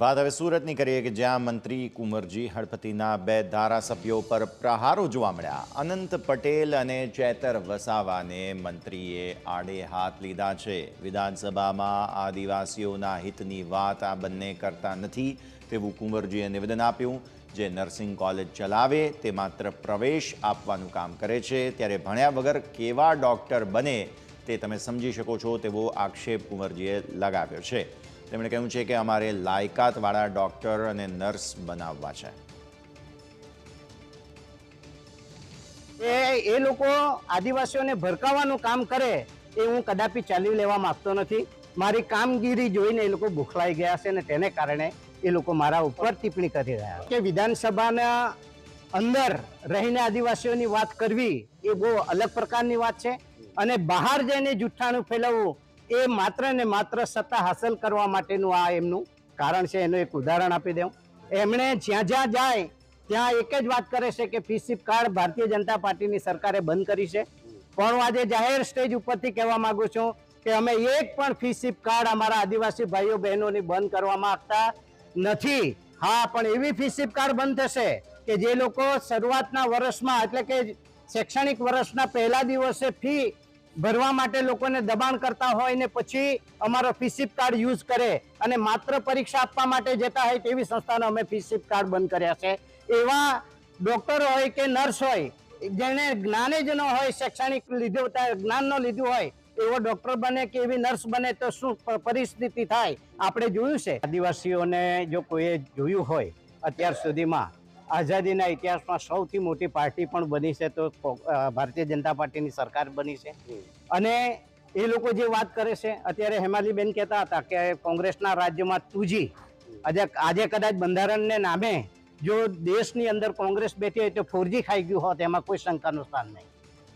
વાત હવે સુરતની કરીએ કે જ્યાં મંત્રી કુંવરજી હળપતિના 2 ધારાસભ્યો પર પ્રહારો જોવા મળ્યા। અનંત પટેલ અને ચેતર વસાવાને મંત્રીએ આડે હાથ લીધા છે। વિધાનસભામાં આદિવાસીઓના હિતની વાત આ બંને કરતા નથી તેવું કુંવરજીએ નિવેદન આપ્યું। જે નર્સિંગ કોલેજ ચલાવે તે માત્ર પ્રવેશ આપવાનું કામ કરે છે, ત્યારે ભણ્યા વગર કેવા ડૉક્ટર બને તે તમે સમજી શકો છો તેવો આક્ષેપ કુંવરજીએ લગાવ્યો છે। તેમણે કહ્યું છે કે અમારે લાયકાતવાળા ડૉક્ટર અને નર્સ બનાવવા છે। એ લોકો આદિવાસીઓને ભરકાવવાનું કામ કરે એ હું કદાપી ચાલી લેવા માંગતો નથી। મારી કામગીરી જોઈને એ લોકો ભૂખલાઈ ગયા છે અને તેને કારણે એ લોકો મારા ઉપર ટિપ્પણી કરી રહ્યા છે કે વિધાનસભાના અંદર રહીને આદિવાસીઓની વાત કરવી એ બહુ અલગ પ્રકારની વાત છે અને બહાર જઈને જુઠ્ઠાણું ફેલાવવું એ માત્ર ને માત્ર સત્તા હાંસલ કરવા માટેનું આ એમનું કારણ છે। એનું એક ઉદાહરણ આપી દઉં। એમણે જ્યાં જ્યાં જાય ત્યાં એક જ વાત કરે છે કે ફીસીપ કાર્ડ ભારતીય જનતા પાર્ટીની સરકારે બંધ કરી છે, પણ હું આજે જાહેર સ્ટેજ ઉપરથી કહેવા માંગુ છું કે અમે એક પણ ફીસીપ કાર્ડ અમારા આદિવાસી ભાઈઓ બહેનોની બંધ કરવા માંગતા નથી। હા, પણ એવી ફીસીપ કાર્ડ બંધ થશે કે જે લોકો શરૂઆતના વર્ષમાં એટલે કે શૈક્ષણિક વર્ષના પહેલા દિવસે ફી ભરવા માટે લોકોને દબાણ કરતા હોય ને પછી અમારો ફીસીપ કાર્ડ યુઝ કરે અને માત્ર પરીક્ષા આપવા માટે જતા હોય તેવી સંસ્થાનો અમે ફીસીપ કાર્ડ બંધ કર્યા છે। એવા ડોક્ટર હોય કે નર્સ હોય જેને જ્ઞાને જ ન હોય, શૈક્ષણિક લીધું જ્ઞાન ન લીધું હોય એવો ડોક્ટર બને કે એવી નર્સ બને તો શું પરિસ્થિતિ થાય આપણે જોયું છે। આદિવાસીઓને જો કોઈએ જોયું હોય અત્યાર સુધીમાં આઝાદીના ઇતિહાસમાં સૌથી મોટી પાર્ટી પણ બની છે તો ભારતીય જનતા પાર્ટીની સરકાર બની છે। અને એ લોકો જે વાત કરે છે અત્યારે હેમાલીબેન કહેતા હતા કે કોંગ્રેસના રાજ્યમાં 2G આજે કદાચ બંધારણને નામે જો દેશની અંદર કોંગ્રેસ બેઠી હોય તો 4G ખાઈ ગયું હોત, એમાં કોઈ શંકાનું સ્થાન નહીં।